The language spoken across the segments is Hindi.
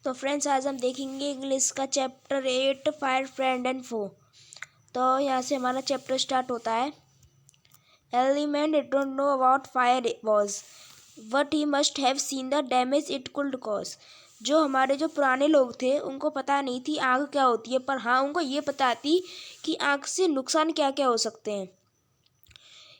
तो फ्रेंड्स आज हम देखेंगे इंग्लिश का चैप्टर 8 फायर फ्रेंड एंड फो। तो यहाँ से हमारा चैप्टर स्टार्ट होता है। Early man did not know about fire was, but he must have seen the damage it could cause. जो हमारे जो पुराने लोग थे उनको पता नहीं थी आग क्या होती है, पर हाँ उनको ये पता थी कि आग से नुकसान क्या क्या हो सकते हैं।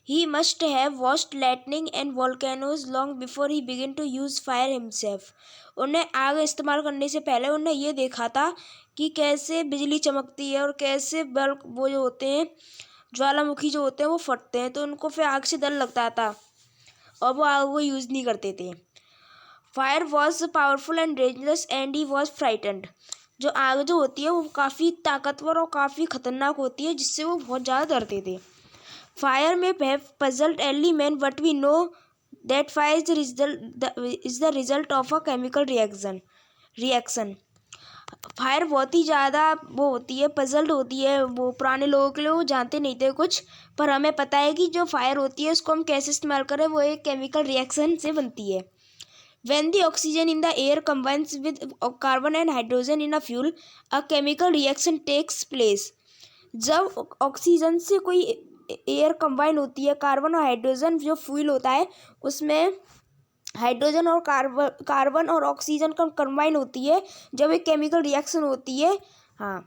He must have watched lightning and volcanoes long before he began to use fire himself. उन्हें आग इस्तेमाल करने से पहले उन्हें ये देखा था कि कैसे बिजली चमकती है और कैसे बल्ब वो जो होते हैं ज्वालामुखी जो होते हैं वो फटते हैं, तो उनको फिर आग से डर लगता था और वो आग वो यूज़ नहीं करते थे। Fire was powerful and dangerous and he was frightened. जो आग जो होती है वो काफ़ी ताकतवर और काफ़ी खतरनाक होती है, जिससे वो बहुत ज़्यादा डरते थे। Fire may have puzzled early men, but we know that fire is the result of a chemical reaction. Fire बहुत ही ज़्यादा वो होती है, पजल्ड होती है। वो पुराने लोगों के लिए वो जानते नहीं थे कुछ, पर हमें पता है कि जो फायर होती है उसको हम कैसे इस्तेमाल करें। वो एक केमिकल रिएक्शन से बनती है। When the oxygen in the air combines with carbon and hydrogen in a fuel, a chemical reaction takes place. जब ऑक्सीजन से कोई एयर कंबाइन होती है, कार्बन और हाइड्रोजन जो फ्यूल होता है उसमें हाइड्रोजन और कार्बन और ऑक्सीजन का कंबाइन होती है, जब एक केमिकल रिएक्शन होती है। हाँ,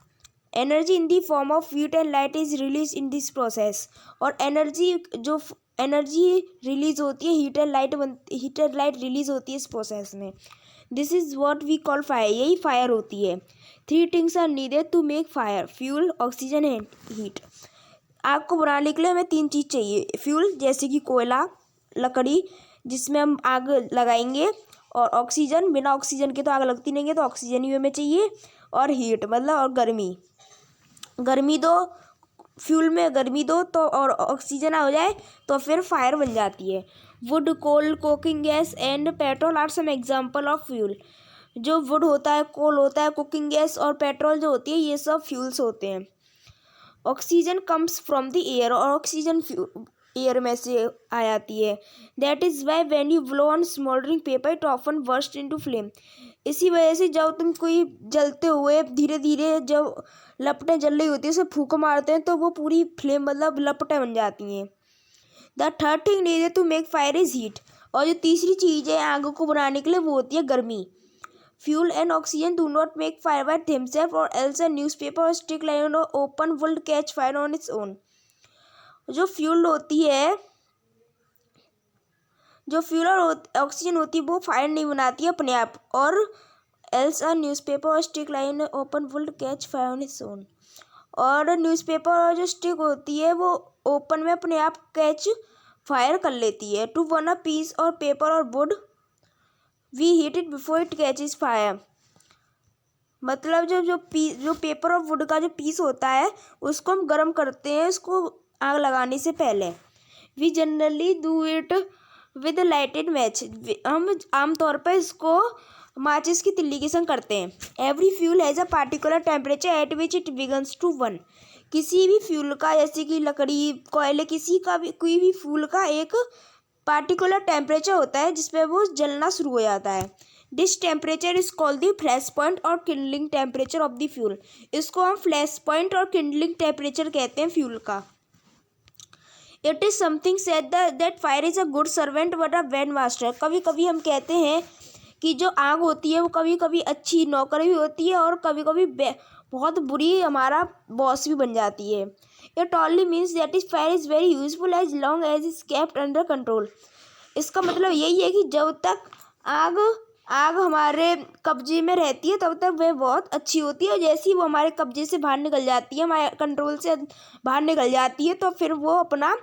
energy in the form of heat and light is release in this process. और एनर्जी रिलीज होती है, हीट एंड लाइट रिलीज होती है इस प्रोसेस में। This is what we call fire, यही फायर होती है। 3 things are needed to make fire: fuel, oxygen and heat. आग को बनाने के लिए हमें 3 चीज़ चाहिए। फ्यूल जैसे कि कोयला, लकड़ी जिसमें हम आग लगाएंगे, और ऑक्सीजन, बिना ऑक्सीजन के तो आग लगती नहीं है, तो ऑक्सीजन ही हमें चाहिए। और हीट मतलब और गर्मी दो, फ्यूल में गर्मी दो तो और ऑक्सीजन आ जाए तो फिर फायर बन जाती है। Wood, coal, cooking gas and petrol are some example of fuel. जो वुड होता है, कोल होता है, कुकिंग गैस और पेट्रोल जो होती है, ये सब फ्यूल्स होते हैं। Oxygen comes from the air, और ऑक्सीजन एयर में से आ जाती है। That is why when you blow on smouldering paper it often burst into flame. इसी वजह से जब तुम कोई जलते हुए धीरे धीरे जब लपटें जल रही होती है उसे फूंक मारते हैं तो वो पूरी फ्लेम मतलब लपटें बन जाती हैं। The third thing needed to make fire is heat. और जो तीसरी चीज़ है आग को बनाने के लिए वो होती है गर्मी। Fuel and oxygen do not make fire by themselves, or else a newspaper or stick lying open will catch fire on its own. जो फ्यूल और ऑक्सीजन होती है वो फायर नहीं बनाती है अपने आप, और else a newspaper or stick lying open will catch fire on its own. और न्यूज़पेपर और जो स्टिक होती है वो ओपन में अपने आप कैच फायर कर लेती है। To one a piece or paper or wood we heat it before it catches fire. मतलब जो पेपर और वुड का जो पीस होता है उसको हम गर्म करते हैं उसको आग लगाने से पहले। We generally do it with lighted match. हम आमतौर पर इसको माचिस की तिल्ली के संग करते हैं। Every fuel has a particular temperature at which it begins to burn. किसी भी फ्यूल का, जैसे कि लकड़ी, कोयले, कोई भी फ्यूल का एक पार्टिकुलर टेम्परेचर होता है जिसपे वो जलना शुरू हो जाता है। This temperature is called the flash point और kindling temperature of the fuel. इसको हम फ्लैश पॉइंट और किंडलिंग टेम्परेचर कहते हैं फ्यूल का। It is something said that fire is a good servant but a bad master. कभी कभी हम कहते हैं कि जो आग होती है वो कभी कभी अच्छी नौकर भी होती है और कभी कभी बहुत बुरी हमारा बॉस भी बन जाती है। It only means that is fire is very useful as long as it's kept under control. इसका मतलब यही है कि जब तक आग हमारे कब्जे में रहती है तब तक वह बहुत अच्छी होती है, और जैसे ही वो हमारे कब्जे से बाहर निकल जाती है, हमारे कंट्रोल से बाहर निकल जाती है, तो फिर वो अपना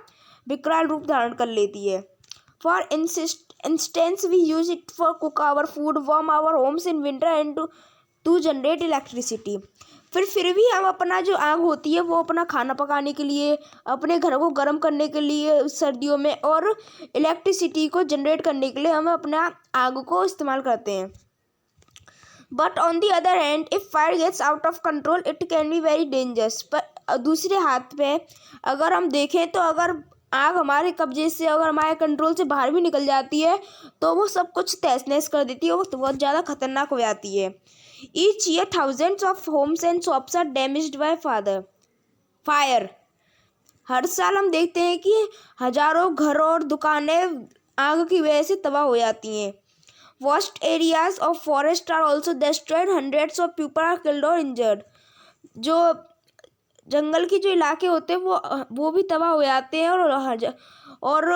विकराल रूप धारण कर लेती है। For instance we use it for cook our food, warm our homes in winter and to generate electricity. फिर भी हम अपना जो आग होती है वो अपना खाना पकाने के लिए, अपने घर को गर्म करने के लिए सर्दियों में, और इलेक्ट्रिसिटी को जनरेट करने के लिए हम अपना आग को इस्तेमाल करते हैं। But on the other hand if fire gets out of control it can be very dangerous. पर दूसरे हाथ पे अगर हम देखें तो अगर आग हमारे कब्जे से, अगर हमारे कंट्रोल से बाहर भी निकल जाती है तो वो सब कुछ तहस नहस कर देती है, वो बहुत ज़्यादा खतरनाक हो जाती है। Each year thousands of homes and shops are damaged by fire. हर साल हम देखते हैं कि हजारों घर और दुकानें आग की वजह से तबाह हो जाती हैं। Vast areas of forest are also destroyed. Hundreds of people are killed or injured. जो जंगल के जो इलाके होते हैं वो भी तबाह हो जाते हैं और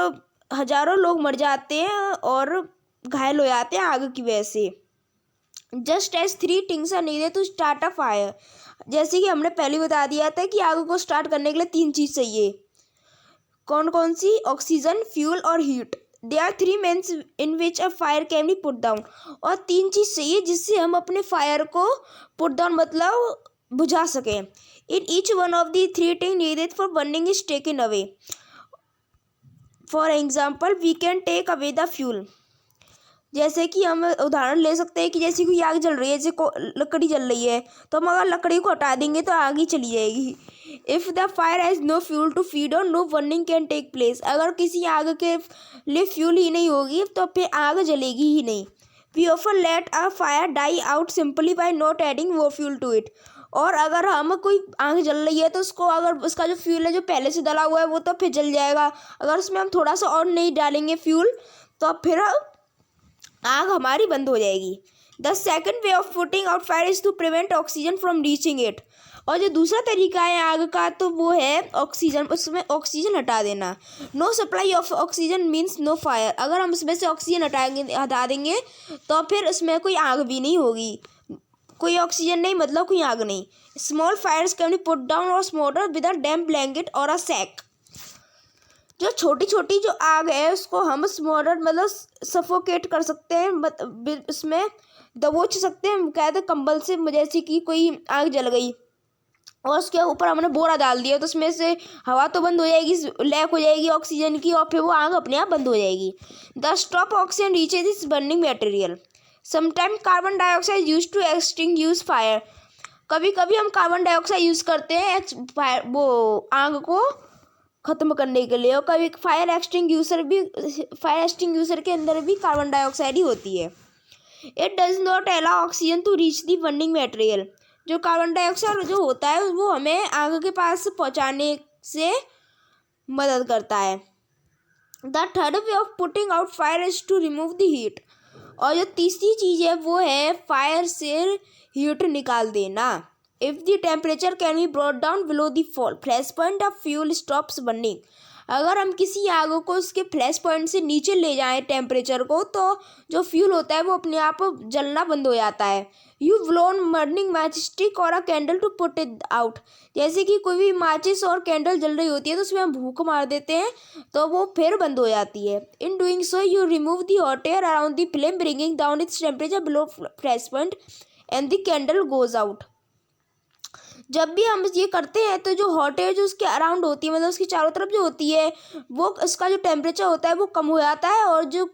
हजारों लोग मर जाते हैं और घायल हो जाते हैं आग की वजह से। Just as 3 things are needed to start a fire. जैसे कि हमने पहले बता दिया था कि आग को स्टार्ट करने के लिए 3 चीज़ चाहिए। कौन कौन सी? ऑक्सीजन, फ्यूल और heat. There are 3 means in which a fire can be put down. और 3 चीज़ चाहिए जिससे हम अपने फायर को पुट डाउन मतलब बुझा सकें। In each one of the 3 things needed for burning is taken away. For example, we can take away the fuel. जैसे कि हम उदाहरण ले सकते हैं कि जैसे कोई आग जल रही है, जैसे लकड़ी जल रही है, तो हम अगर लकड़ी को हटा देंगे तो आग ही चली जाएगी। If the fire has no fuel to feed or no burning can take place. अगर किसी आग के लिए फ्यूल ही नहीं होगी तो फिर आग जलेगी ही नहीं। We often let a fire die out simply by not adding more fuel to it. और अगर हम कोई आग जल रही है तो उसको, अगर उसका जो फ्यूल है जो पहले से डला हुआ है वो तो फिर जल जाएगा। अगर उसमें हम थोड़ा सा और नहीं डालेंगे फ्यूल तो फिर आग हमारी बंद हो जाएगी। The second way of putting out fire is to prevent oxygen from reaching it. और जो दूसरा तरीका है आग का तो वो है ऑक्सीजन, उसमें ऑक्सीजन हटा देना। No supply of oxygen means no fire. अगर हम उसमें से ऑक्सीजन हटा देंगे तो फिर उसमें कोई आग भी नहीं होगी। कोई ऑक्सीजन नहीं मतलब कोई आग नहीं। Small fires can be put down or smolder with a damp blanket और अ सैक। जो छोटी छोटी जो आग है उसको हम स्मोल्डर मतलब सफोकेट कर सकते हैं, उसमें दबोच सकते हैं कहते कंबल से। जैसे कि कोई आग जल गई और उसके ऊपर हमने बोरा डाल दिया तो उसमें से हवा तो बंद हो जाएगी, लैक हो जाएगी ऑक्सीजन की, और फिर वो आग अपने आप बंद हो जाएगी। The stop oxygen reaches is burning material. Sometime carbon dioxide use to extinguish fire. कभी कभी हम कार्बन डाइऑक्साइड यूज़ करते हैं वो आग को ख़त्म करने के लिए। और कभी फायर एक्सटिंग्विशर के अंदर भी कार्बन डाइऑक्साइड ही होती है। It does not allow oxygen to reach the burning material. जो कार्बन डाइऑक्साइड जो होता है वो हमें आग के पास पहुंचाने से मदद करता है। The third way of putting out fire is to remove the heat. और जो तीसरी चीज़ है वो है फायर से हीट निकाल देना। If the temperature can be brought down below the flash point of fuel stops burning. अगर हम किसी आग को उसके फ्लैश पॉइंट से नीचे ले जाएं टेम्परेचर को तो जो फ्यूल होता है वो अपने आप जलना बंद हो जाता है। You blown burning matchstick or a candle to put it out. जैसे कि कोई भी माचिस और कैंडल जल रही होती है तो उसमें हम भूख मार देते हैं तो वो फिर बंद हो जाती है। In doing so you remove the hot air around the flame bringing down its temperature below flash point and the candle goes out. जब भी हम ये करते हैं तो जो हॉट एयर जो उसके अराउंड होती है मतलब उसकी चारों तरफ जो होती है वो उसका जो टेम्परेचर होता है वो कम हो जाता है और जो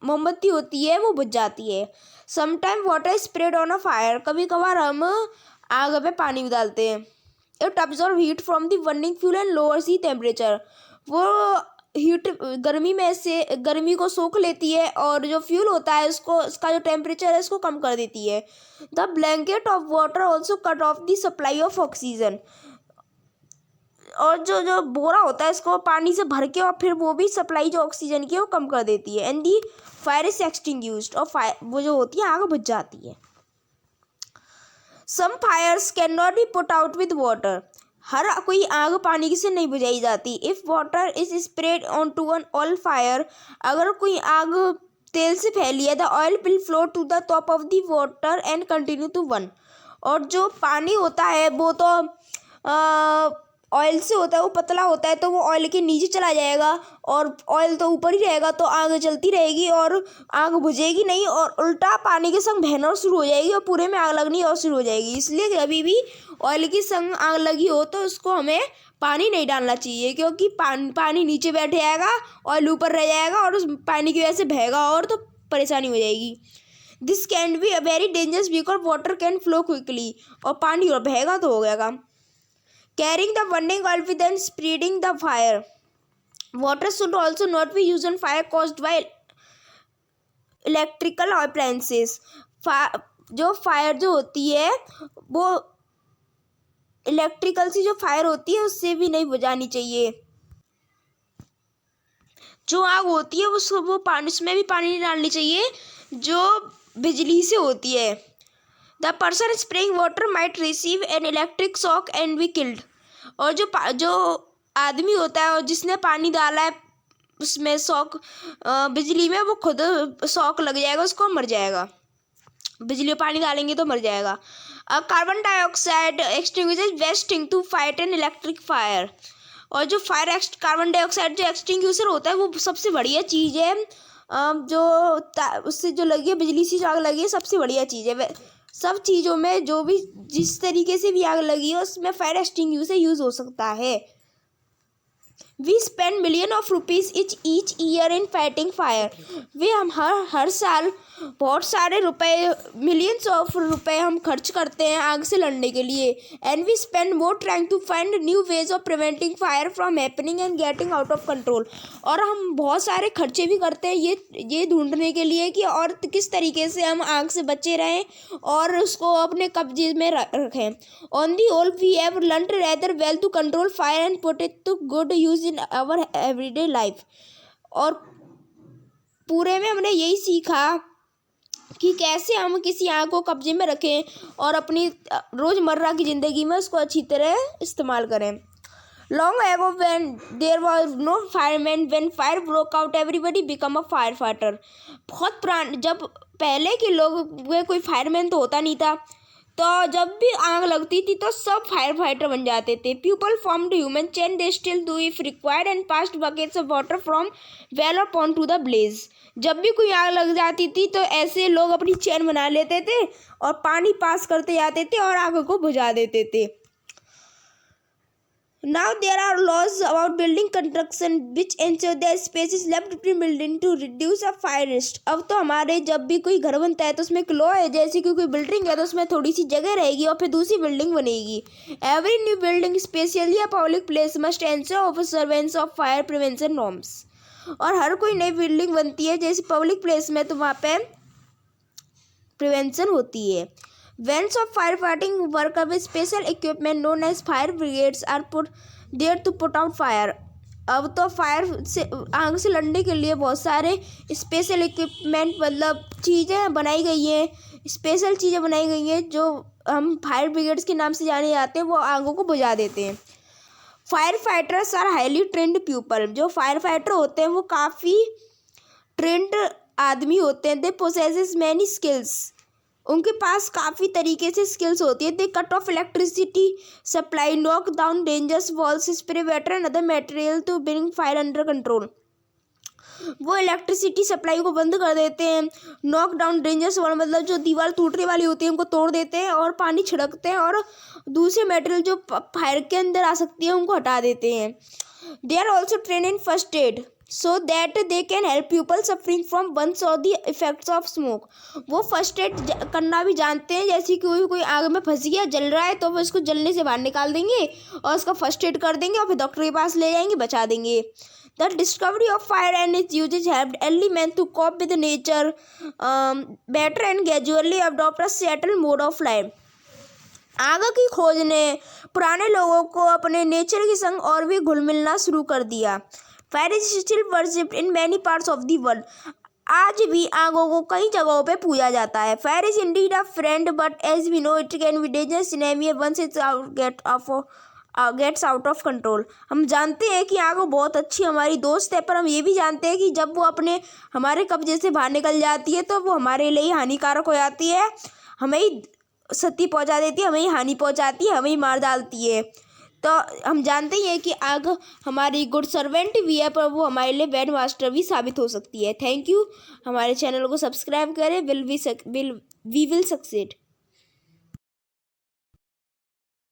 मोमबत्ती होती है वो बुझ जाती है। Sometime water spread on a fire. कभी कभार हम आग पे पानी भी डालते हैं। It absorb heat from the burning fuel and lowers the temperature. वो हीट गर्मी को सोख लेती है और जो फ्यूल होता है उसका जो टेम्परेचर है उसको कम कर देती है। The blanket of water also cut off the supply of oxygen. और जो बोरा होता है इसको पानी से भर के और फिर वो भी सप्लाई जो ऑक्सीजन की है वो कम कर देती है। And the fire is extinguished. और फायर वो जो होती है आग बुझ जाती है। Some fires can not be put out with water. हर कोई आग पानी से नहीं बुझाई जाती। If water is spread on to an oil fire. अगर कोई आग तेल से फैली है the oil will flow to the top of the water and continue to burn. और जो पानी होता है वो तो ऑयल से होता है, वो पतला होता है तो वो ऑयल के नीचे चला जाएगा और ऑयल तो ऊपर ही रहेगा तो आग जलती रहेगी और आग बुझेगी नहीं और उल्टा पानी के संग बहना शुरू हो जाएगी और पूरे में आग लगनी और शुरू हो जाएगी। इसलिए कभी भी ऑयल के संग आग लगी हो तो उसको हमें पानी नहीं डालना चाहिए क्योंकि पानी नीचे बैठ जाएगा, ऑयल ऊपर रह जाएगा और उस पानी की वजह से बहेगा और तो परेशानी हो जाएगी। This can be very dangerous because water can flow quickly. और पानी और बहेगा तो हो गया काम। Carrying the burning oil with and spreading the fire. Water should also not be use on fire caused by electrical appliances. जो फायर जो होती है वो इलेक्ट्रिकल से जो फायर होती है उससे भी नहीं बुझानी चाहिए। जो आग होती है वो पानी, उसमें भी पानी नहीं डालनी चाहिए जो बिजली से होती है। The person spraying water might receive an electric shock and be killed. और जो आदमी होता है और जिसने पानी डाला है उसमें शॉक बिजली में, वो खुद शॉक लग जाएगा, उसको मर जाएगा। बिजली में पानी डालेंगे तो मर जाएगा। Carbon dioxide extinguisher best thing to fight an electric fire. और जो कार्बन डाइऑक्साइड जो एक्सटिंग्विशर होता है वो सबसे बढ़िया चीज़ है। जो उससे जो लगी है, बिजली से आग लगी है, सबसे बढ़िया चीज़ है। सब चीज़ों में जो भी जिस तरीके से भी आग लगी है उसमें फायर एक्सटिंग्विशर यूज़ हो सकता है। We spend million of rupees each year in fighting fire. हम हर साल बहुत सारे रुपए, मिलियंस ऑफ रुपए हम खर्च करते हैं आग से लड़ने के लिए। And we spend more trying to find new ways of preventing fire from happening and getting out of control. और हम बहुत सारे खर्चे भी करते हैं ये ढूंढने के लिए कि और किस तरीके से हम आग से बचे रहें और उसको अपने कब्जे में रखें। On the whole we have learned rather well to control fire and put it to good use in our everyday life. और पूरे में हमने यही सीखा कि कैसे हम किसी आग को कब्जे में रखें और अपनी रोज़मर्रा की ज़िंदगी में उसको अच्छी तरह इस्तेमाल करें। Long ago when there was no fireman, when fire broke out everybody become a fire fighter. बहुत पुराने, जब पहले के लोग वे कोई फायरमैन तो होता नहीं था, तो जब भी आग लगती थी तो सब फायर फाइटर बन जाते थे। People formed human chain they still do if required and passed buckets of water from well और पॉन्ड टू द ब्लेज। जब भी कोई आग लग जाती थी तो ऐसे लोग अपनी चेन बना लेते थे और पानी पास करते जाते थे और आग को बुझा देते थे। Now there are laws about building construction which ensure that space is left between building to reduce a fire risk। अब तो हमारे जब भी कोई घर बनता है तो उसमें एक लॉ है, जैसे कि कोई बिल्डिंग है तो उसमें थोड़ी सी जगह रहेगी और फिर दूसरी बिल्डिंग बनेगी। Every new building, especially a public place, must ensure observance of fire prevention norms। और हर कोई नई बिल्डिंग बनती है जैसे पब्लिक प्लेस में तो वहाँ पे प्रिवेंशन होती है। Vans of firefighting work with special equipment known as fire brigades are put there to put out fire। अब तो फायर से आग से लड़ने के लिए बहुत सारे स्पेशल इक्विपमेंट, मतलब चीज़ें बनाई गई हैं, स्पेशल चीज़ें बनाई गई हैं जो हम फायर ब्रिगेड्स के नाम से जाने जाते हैं। वो आगों को बुझा देते हैं। Fire fighters are highly trained people. जो फायर फाइटर होते हैं वो काफ़ी ट्रेंड आदमी होते हैं। They possesses many skills. उनके पास काफ़ी तरीके से स्किल्स होती है। They cut off electricity supply, knock down dangerous walls, spray water and other material to bring fire under control. वो इलेक्ट्रिसिटी सप्लाई को बंद कर देते हैं। नॉक डाउन डेंजरस वॉल मतलब जो दीवार टूटने वाली होती है उनको तोड़ देते हैं और पानी छिड़कते हैं और दूसरे मटेरियल जो फायर के अंदर आ सकती है उनको हटा देते हैं। They are also train in first aid so that they can help people suffering from burns or the effects of smoke. वो फर्स्ट एड करना भी जानते हैं, जैसे कि कोई आग में फंस गया, जल रहा है तो वो इसको जलने से बाहर निकाल देंगे और उसका फर्स्ट एड कर देंगे और फिर डॉक्टर के पास ले जाएंगे, बचा देंगे। The discovery of fire and its uses helped early man to cope with nature better and gradually adopt a settle mode of life. आग की खोज ने पुराने लोगों को अपने नेचर के संग और भी घुल मिलना शुरू कर दिया। Fire is still worshipped in many parts of the world. आज भी आगों को कई जगहों पे पूजा जाता है। Fire is indeed a friend but as we know it can be dangerous once it gets out of control. हम जानते हैं कि आग बहुत अच्छी हमारी दोस्त है, पर हम ये भी जानते हैं कि जब वो हमारे कब्जे से बाहर निकल जाती है तो वो हमारे लिए हानिकारक हो जाती है, हमें ही क्षति पहुंचा देती है, हमें ही हानि पहुंचाती है, हमें ही मार डालती है। तो हम जानते ही हैं कि आग हमारी गुड सर्वेंट भी है, पर वो हमारे लिए बैड मास्टर भी साबित हो सकती है। Thank you. हमारे चैनल को सब्सक्राइब करें। We will succeed.